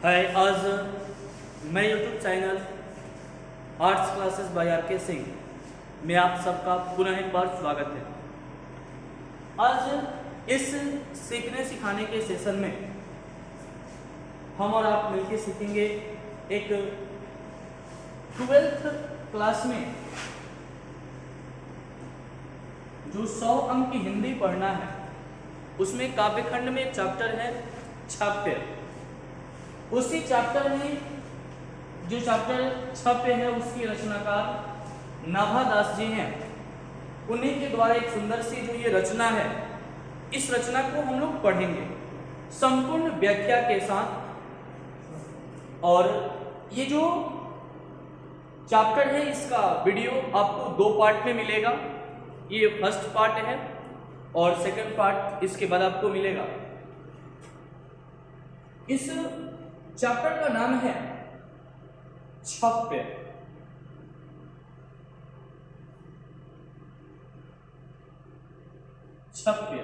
हाय, आज मैं YouTube channel arts classes by R K Singh में आप सबका पुनः एक बार स्वागत है। आज इस सीखने सिखाने के सेशन में हम और आप मिलकर सीखेंगे एक 12th क्लास में जो 100 अंक की हिंदी पढ़ना है, उसमें काव्यखंड में एक चैप्टर है छाप्य। उसी चैप्टर में जो चैप्टर छाप्य है उसकी रचनाकार नाभादास जी हैं। उन्हीं के द्वारा एक सुंदर सी जो ये रचना है, इस रचना को हम लोग पढ़ेंगे संपूर्ण व्याख्या के साथ। और ये जो चैप्टर है इसका वीडियो आपको 2 पार्ट में मिलेगा। ये फर्स्ट पार्ट है और सेकंड पार्ट इसके बाद आपको मिलेगा। इस चैप्टर का नाम है छाप्य। छाप्य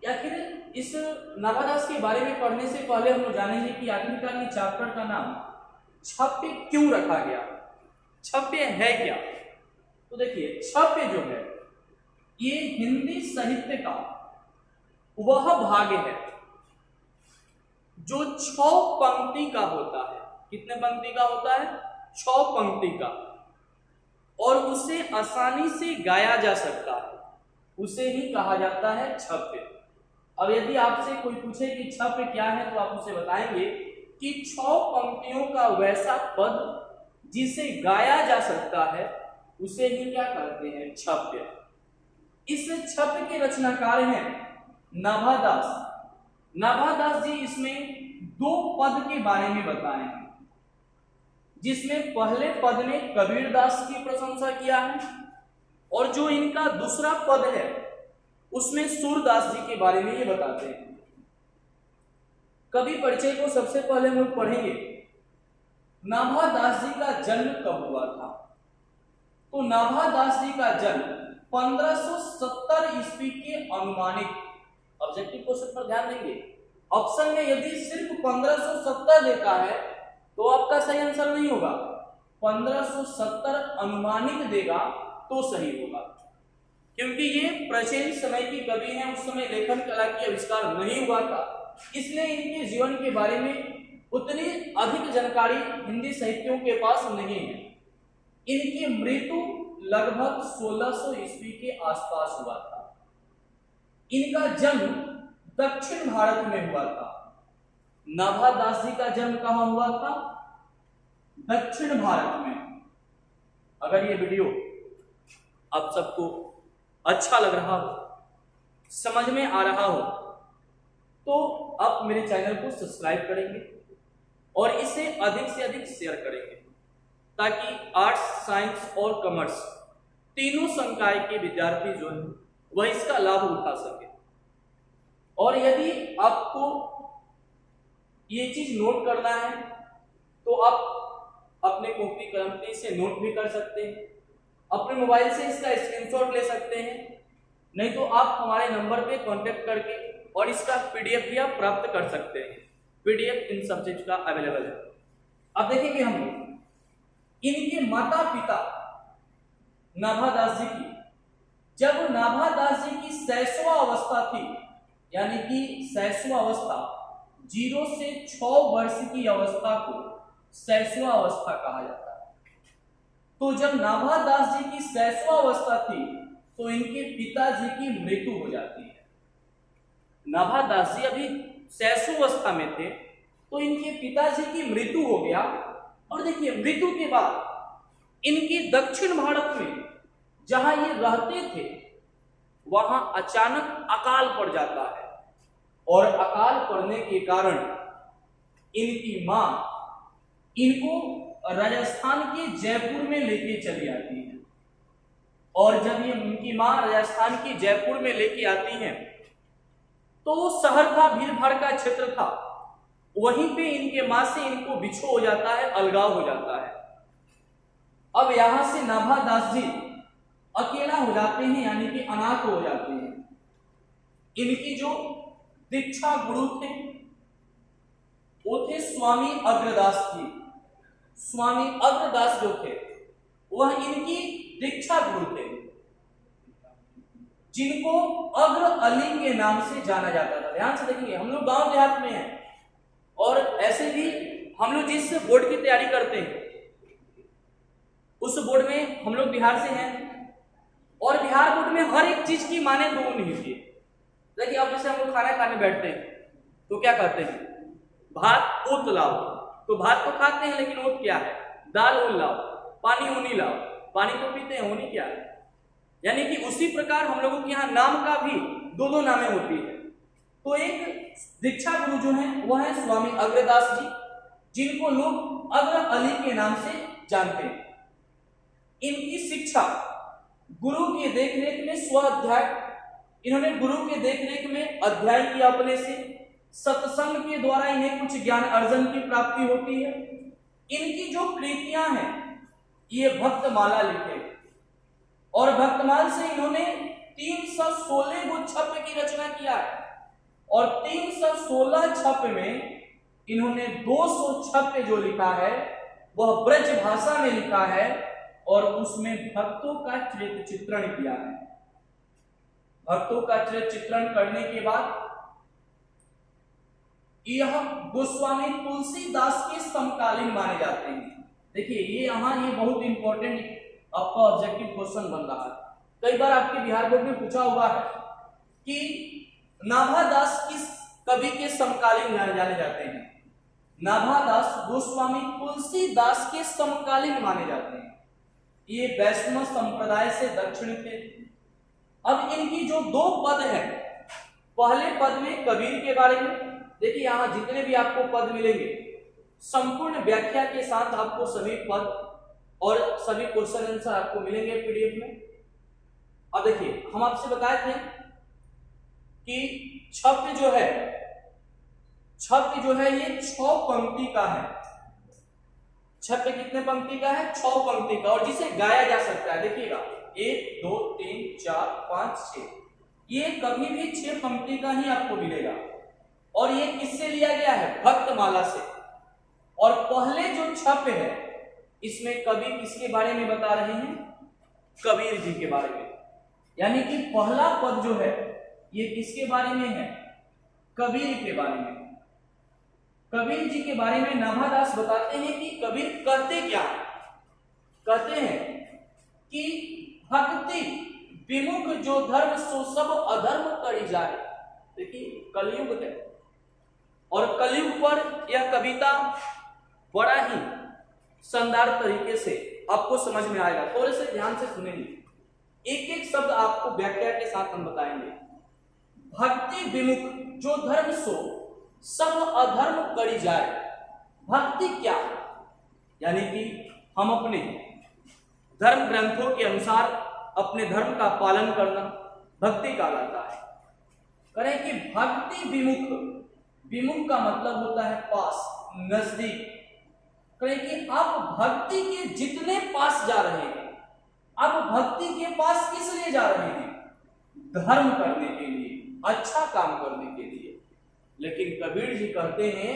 आखिर इस नाभादास के बारे में पढ़ने से पहले हम लोग जानेंगे कि आखिरकार ये चैप्टर का नाम छाप्य क्यों रखा गया, छाप्य है क्या। तो देखिए, छाप्य जो है ये हिंदी साहित्य का वह भाग है जो 6 पंक्ति का होता है। कितने पंक्ति का होता है? 6 पंक्ति का। और उसे आसानी से गाया जा सकता है, उसे ही कहा जाता है छाप्य। अब यदि आपसे कोई पूछे कि छाप्य क्या है, तो आप उसे बताएंगे कि 6 पंक्तियों का वैसा पद जिसे गाया जा सकता है, उसे ही क्या कहते हैं? छाप्य। इस छाप्य के रचनाकार हैं नाभादास। नाभादास जी इसमें 2 पद के बारे में बताए हैं, जिसमें पहले पद में कबीरदास की प्रशंसा किया है और जो इनका दूसरा पद है उसमें सूरदास जी के बारे में ये बताते हैं। कवि परिचय को सबसे पहले हम लोग पढ़ेंगे। नाभादास जी का जन्म कब हुआ था? तो नाभादास जी का जन्म 1570 ईस्वी के अनुमानित। ऑब्जेक्टिव क्वेश्चन पर ध्यान देंगे। ऑप्शन में यदि सिर्फ 1570 देता है तो आपका सही आंसर नहीं होगा। 1570 अनुमानित देगा तो सही होगा, क्योंकि ये प्राचीन समय की कवि हैं। उस समय लेखन कला की आविष्कार नहीं हुआ था, इसलिए इनके जीवन के बारे में उतनी अधिक जानकारी हिंदी साहित्यों के पास नहीं है। इनकी मृत्यु लगभग 1600 ईस्वी के आसपास हुआ था। इनका जन्म दक्षिण भारत में हुआ था। नाभादास जी का जन्म कहां हुआ था? दक्षिण भारत में। अगर ये वीडियो आप सबको अच्छा लग रहा हो, समझ में आ रहा हो, तो आप मेरे चैनल को सब्सक्राइब करेंगे और इसे अधिक से अधिक शेयर करेंगे, ताकि आर्ट्स, साइंस और कॉमर्स तीनों संकाय के विद्यार्थी जो है वह इसका लाभ उठा सके। और यदि आपको ये चीज नोट करना है तो आप अपने कॉपी कलम से नोट भी कर सकते हैं, अपने मोबाइल से इसका स्क्रीनशॉट ले सकते हैं, नहीं तो आप हमारे नंबर पे कांटेक्ट करके और इसका पीडीएफ भी आप प्राप्त कर सकते हैं। पीडीएफ इन सब्जेक्ट का अवेलेबल है। अब देखेंगे हम इनके माता पिता नाभादास जी की। जब नाभादास जी की शैशव अवस्था थी, यानी कि शैशव अवस्था 0 से 6 वर्ष की अवस्था को शैशव अवस्था कहा जाता है। तो जब नाभादास जी की शैशव अवस्था थी तो इनके पिताजी की मृत्यु हो जाती है। नाभादास जी अभी शैशव अवस्था में थे तो इनके पिताजी की मृत्यु हो गया। और देखिए, मृत्यु के बाद इनके दक्षिण भारत में जहां ये रहते थे वहां अचानक अकाल पड़ जाता है। और अकाल पड़ने के कारण इनकी मां इनको राजस्थान के जयपुर में लेके चली आती है। और जब ये इनकी मां राजस्थान की जयपुर में लेके आती हैं तो वो शहर था, भीड़ भाड़ का क्षेत्र था, वहीं पे इनके मां से इनको बिछो हो जाता है, अलगाव हो जाता है। अब यहां से नाभादास जी अकेला हो जाते हैं, यानी कि अनाथ हो जाते हैं। इनकी जो दीक्षा गुरु थे वो थे स्वामी अग्रदास जी। स्वामी अग्रदास जो थे वह इनकी दीक्षा गुरु थे, जिनको अग्र अली के नाम से जाना जाता था। ध्यान से देखिए, हम लोग गांव देहात में हैं और ऐसे भी हम लोग जिस बोर्ड की तैयारी करते हैं उस बोर्ड में हम लोग बिहार से हैं और बिहार बोर्ड में हर एक चीज की माने दो नहीं होती है। देखिए, अब जैसे हम लोग खाना खाने बैठते हैं तो क्या कहते हैं, भात ओत लाओ, तो भात तो खाते हैं लेकिन ओत क्या है, दाल उल लाओ, पानी ऊनी लाओ, पानी तो पीते हैं, ऊनी क्या है। यानी कि उसी प्रकार हम लोगों के यहाँ नाम का भी दो नामें होती है। तो एक दीक्षा गुरु जो है वह है स्वामी अग्रदास जी, जिनको लोग अग्र अली के नाम से जानते हैं। इनकी शिक्षा गुरु के देखरेख में स्व अध्याय, इन्होंने गुरु के देखरेख में अध्याय किया अपने से, सत्संग के द्वारा इन्हें कुछ ज्ञान अर्जन की प्राप्ति होती है। इनकी जो कृतियां हैं ये भक्तमाला लिखे और भक्तमाल से इन्होंने 316 गो छप की रचना किया है और 316 छप में इन्होंने 200 छप जो लिखा है वह ब्रज भाषा में लिखा है और उसमें भक्तों का चरित्र चित्रण किया है। भक्तों का चरित्र चित्रण करने के बाद यह गोस्वामी तुलसीदास के समकालीन माने जाते हैं। देखिए, ये बहुत इंपॉर्टेंट आपका ऑब्जेक्टिव क्वेश्चन बन रहा है। कई बार आपके बिहार बोर्ड में पूछा हुआ है कि नाभादास किस कवि के समकालीन जाने जाते हैं। नाभादास गोस्वामी तुलसीदास के समकालीन माने जाते हैं। ये वैष्णव संप्रदाय से दक्षिण थे। अब इनकी जो दो पद है, पहले पद में कबीर के बारे में, देखिए यहां जितने भी आपको पद मिलेंगे संपूर्ण व्याख्या के साथ आपको सभी पद और सभी क्वेश्चन आंसर आपको मिलेंगे पीडीएफ में। अब देखिए, हम आपसे बताए थे कि छप जो है ये 6 पंक्ति का है। छप कितने पंक्ति का है, 6 पंक्ति का, और जिसे गाया जा सकता है। देखिएगा 1 2 3 4 5 6, ये कभी भी 6 पंक्ति का ही आपको मिलेगा। और ये किससे लिया गया है, भक्तमाला से। और पहले जो छप है इसमें कवि किसके बारे में बता रहे हैं, कबीर जी के बारे में। यानी कि पहला पद जो है ये किसके बारे में है, कबीर के बारे में। कबीर जी के बारे में नाभादास बताते हैं कि कबीर कहते क्या है, कहते हैं कि भक्ति विमुख जो धर्म सो सब अधर्म करी जाए। देखिए, कलयुग है और कलयुग पर यह कविता बड़ा ही शानदार तरीके से आपको समझ में आएगा। थोड़े से ध्यान से सुनेंगे, एक एक शब्द आपको व्याख्या के साथ हम बताएंगे। भक्ति विमुख जो धर्म सो सब अधर्म करी जाए। भक्ति क्या है, यानी कि हम अपने धर्म ग्रंथों के अनुसार अपने धर्म का पालन करना भक्ति कहलाता है। करें कि भक्ति विमुख का मतलब होता है पास, नजदीक। करें कि आप भक्ति के जितने पास जा रहे हैं, आप भक्ति के पास किस लिए जा रहे हैं, धर्म करने के लिए, अच्छा काम करने के लिए। लेकिन कबीर जी कहते हैं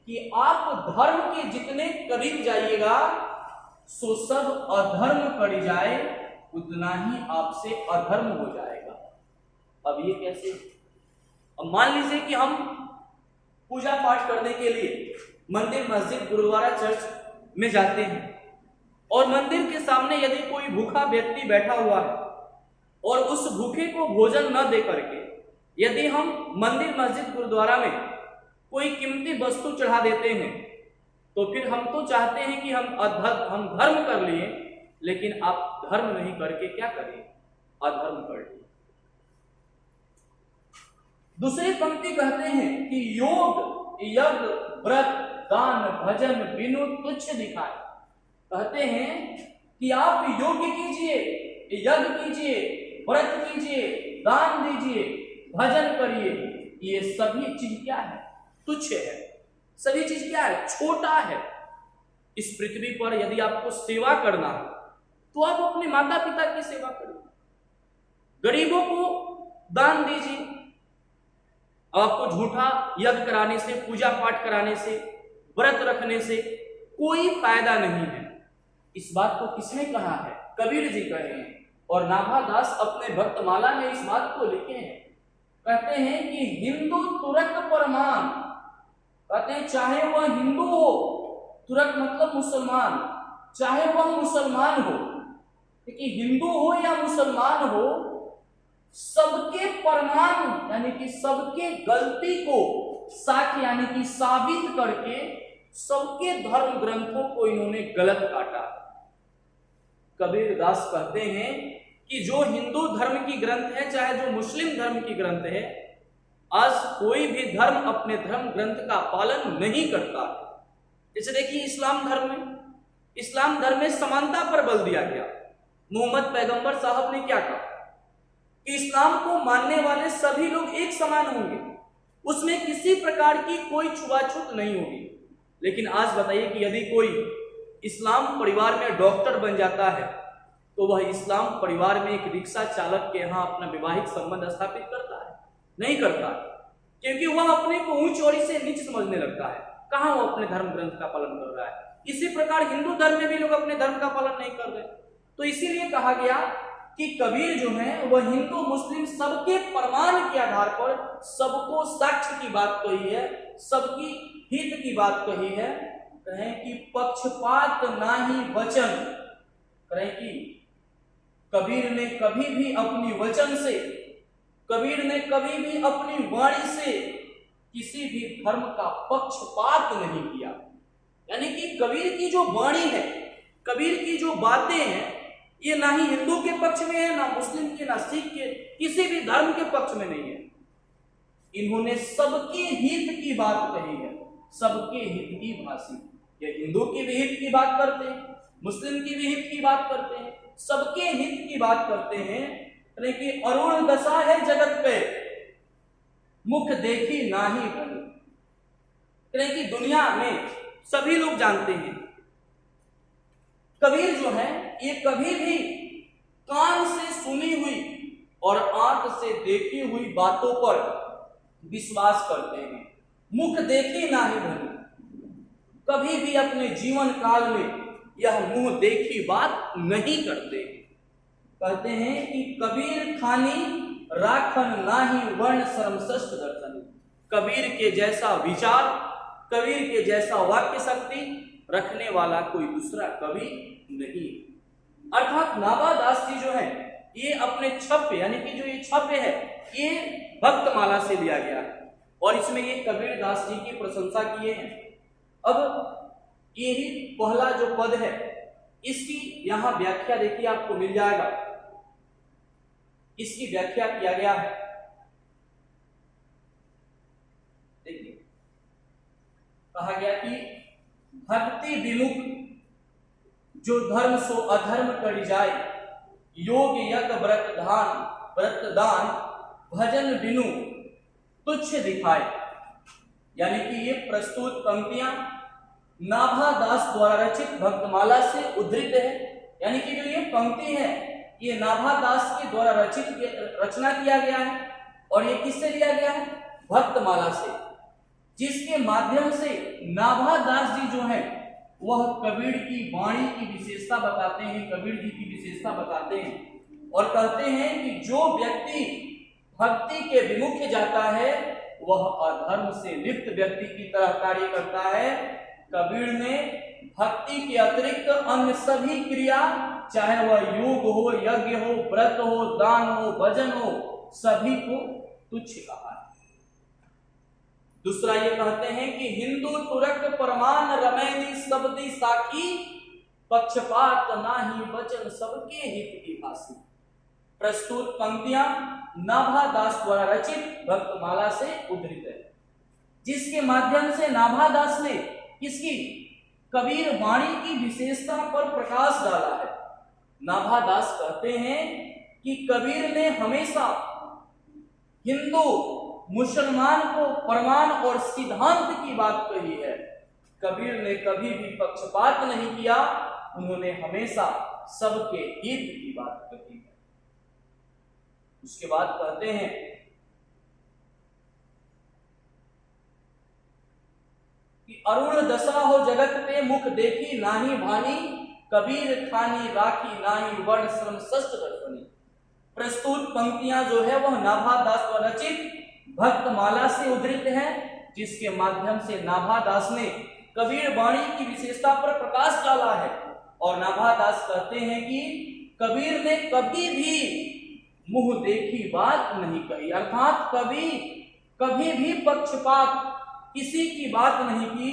कि आप धर्म के जितने करीब जाइएगा सो सब अधर्म कर जाए, उतना ही आपसे अधर्म हो जाएगा। अब ये कैसे, अब मान लीजिए कि हम पूजा पाठ करने के लिए मंदिर, मस्जिद, गुरुद्वारा, चर्च में जाते हैं और मंदिर के सामने यदि कोई भूखा व्यक्ति बैठा हुआ है और उस भूखे को भोजन न दे करके यदि हम मंदिर, मस्जिद, गुरुद्वारा में कोई कीमती वस्तु चढ़ा देते हैं तो फिर हम तो चाहते हैं कि हम धर्म कर लिए, लेकिन आप धर्म नहीं करके क्या करें, अधर्म कर लिए। दूसरी पंक्ति कहते हैं कि योग यज्ञ व्रत दान भजन बिनु तुच्छ दिखाए। कहते हैं कि आप योग कीजिए, यज्ञ कीजिए, व्रत कीजिए, दान दीजिए, भजन करिए, ये सभी चीज क्या है, तुच्छ है। सभी चीज क्या है, छोटा है। इस पृथ्वी पर यदि आपको सेवा करना है तो आप अपने माता पिता की सेवा करिए, गरीबों को दान दीजिए, आपको झूठा यज्ञ कराने से, पूजा पाठ कराने से, व्रत रखने से कोई फायदा नहीं है। इस बात को किसने कहा है? कबीर जी कहे हैं। और नाभादास अपने भक्तमाला में इस बात को लिखे हैं। कहते हैं कि हिंदू तुरक परमान, कहते हैं चाहे वह हिंदू हो, तुरक मतलब मुसलमान, चाहे वह मुसलमान हो, क्योंकि हिंदू हो या मुसलमान हो, सबके प्रमाण यानी कि सबके गलती को साक्ष्य यानी कि साबित करके सबके धर्म ग्रंथों को इन्होंने गलत काटा। कबीर दास कहते हैं कि जो हिंदू धर्म की ग्रंथ है, चाहे जो मुस्लिम धर्म की ग्रंथ है, आज कोई भी धर्म अपने धर्म ग्रंथ का पालन नहीं करता। जैसे देखिए इस्लाम धर्म में समानता पर बल दिया गया। मोहम्मद पैगंबर साहब ने क्या कहा कि इस्लाम को मानने वाले सभी लोग एक समान होंगे, उसमें किसी प्रकार की कोई छुआछूत नहीं होगी। लेकिन आज बताइए कि यदि कोई इस्लाम परिवार में डॉक्टर बन जाता है तो वह इस्लाम परिवार में एक रिक्शा चालक के यहाँ अपना वैवाहिक संबंध स्थापित करता है? नहीं करता, क्योंकि वह अपने को ऊंच और से नीच समझने लगता है। कहाँ वो अपने धर्म ग्रंथ का पालन कर रहा है? इसी प्रकार हिंदू धर्म में भी लोग अपने धर्म का पालन नहीं कर रहे। तो इसीलिए कहा गया कि कबीर जो है वह हिंदू मुस्लिम सबके प्रमाण के आधार पर सबको साक्ष्य की बात कही है, सबकी हित की बात कही है। कहें कि पक्षपात नाही वचन, कहें कि कबीर ने कभी भी अपनी वचन से, कबीर ने कभी भी अपनी वाणी से किसी भी धर्म का पक्षपात नहीं किया। यानी कि कबीर की जो वाणी है, कबीर की जो बातें हैं, ये ना ही हिंदू के पक्ष में है, ना मुस्लिम के, ना सिख के, किसी भी धर्म के पक्ष में नहीं है। इन्होंने सबके हित की बात कही है, सबके हित की भाषी। ये हिंदू की भी हित की बात करते हैं, मुस्लिम की भी हित की बात करते हैं, सबके हित की बात करते हैं। कि अरुण दशा है जगत पे, मुख देखी नाही बनी। कि दुनिया में सभी लोग जानते हैं कबीर जो है ये कभी भी कान से सुनी हुई और आंख से देखी हुई बातों पर विश्वास करते हैं। मुख देखी नाही बनी, कभी भी अपने जीवन काल में यह मुंह देखी बात नहीं करते। कहते हैं कि कबीर खानी राखन नाही वर्ण श्रमश्रेष्ठ दर्शन। कबीर के जैसा विचार, कबीर के जैसा वाक्य शक्ति रखने वाला कोई दूसरा कवि नहीं। अर्थात नाभादास जी जो है ये अपने छप्पे, यानी कि जो ये छप्पे है ये भक्तमाला से लिया गया है और इसमें ये कबीर दास जी की प्रशंसा किए हैं। अब यही पहला जो पद है इसकी यहां व्याख्या देखिए आपको मिल जाएगा। इसकी व्याख्या किया गया है, देखिए कहा गया कि भक्ति विमुख जो धर्म सो अधर्म करी जाए, योग यज्ञ व्रत दान भजन बिनु तुच्छ दिखाए। यानी कि ये प्रस्तुत पंक्तियां नाभादास द्वारा रचित भक्तमाला से उद्धृत है। यानी कि जो ये पंक्ति है ये नाभादास के द्वारा रचना किया गया है और ये किससे लिया गया है? भक्तमाला से, जिसके माध्यम से नाभादास जी जो है वह कबीर की वाणी की विशेषता बताते हैं, कबीर जी की विशेषता बताते हैं और कहते हैं कि जो व्यक्ति भक्ति के विमुख जाता है वह अधर्म से लिप्त व्यक्ति की तरह कार्य करता है। कबीर ने भक्ति के अतिरिक्त अन्य सभी क्रिया, चाहे वह योग हो, यज्ञ हो, व्रत हो, दान हो, भजन हो, सभी को तुच्छ कहा है। दूसरा ये कहते हैं कि हिंदू तुरक परमान रमैनी शब्दी साकी, पक्षपात नाही वचन सबके हित की भाषी। प्रस्तुत पंक्तियां नाभादास द्वारा रचित भक्तमाला से उद्धृत है, जिसके माध्यम से नाभादास ने किसकी? कबीर वाणी की विशेषता पर प्रकाश डाला है। नाभादास कहते हैं कि कबीर ने हमेशा हिंदू मुसलमान को प्रमाण और सिद्धांत की बात कही है। कबीर ने कभी भी पक्षपात नहीं किया, उन्होंने हमेशा सबके हित की बात कही है। उसके बाद कहते हैं अरुण दशा हो जगत पे, मुख देखी नाही भानी, कबीर खानी राखी नाही, वर्ण श्रम षष्ठ दर्शनी। प्रस्तुत पंक्तियां जो है वह नाभा दास द्वारा रचित भक्तमाला से उद्धृत है, जिसके माध्यम से नाभा दास ने कबीर वाणी की विशेषता पर प्रकाश डाला है। और नाभा दास कहते हैं कि कबीर ने कभी भी मुंह देखी बात नहीं कही, अर्थात कभी भी पक्षपात किसी की बात नहीं की।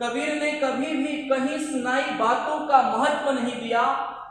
कबीर ने कभी भी कहीं सुनाई बातों का महत्व नहीं दिया,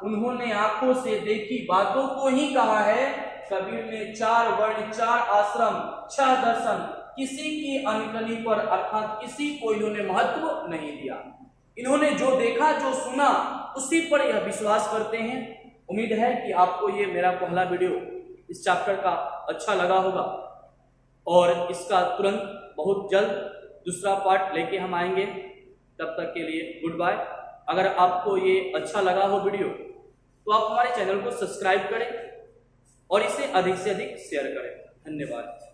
उन्होंने आंखों से देखी बातों को ही कहा है। कबीर ने 4 वर्ण, 4 आश्रम, 6 दर्शन, किसी की अनकनी पर अर्थात किसी को इन्होंने महत्व नहीं दिया। इन्होंने जो देखा जो सुना उसी पर यह विश्वास करते हैं। उम्मीद है कि आपको ये मेरा पहला वीडियो इस चैप्टर का अच्छा लगा होगा और इसका तुरंत बहुत जल्द दूसरा पार्ट लेके हम आएंगे। तब तक के लिए गुड बाय। अगर आपको ये अच्छा लगा हो वीडियो तो आप हमारे चैनल को सब्सक्राइब करें और इसे अधिक से अधिक शेयर करें। धन्यवाद।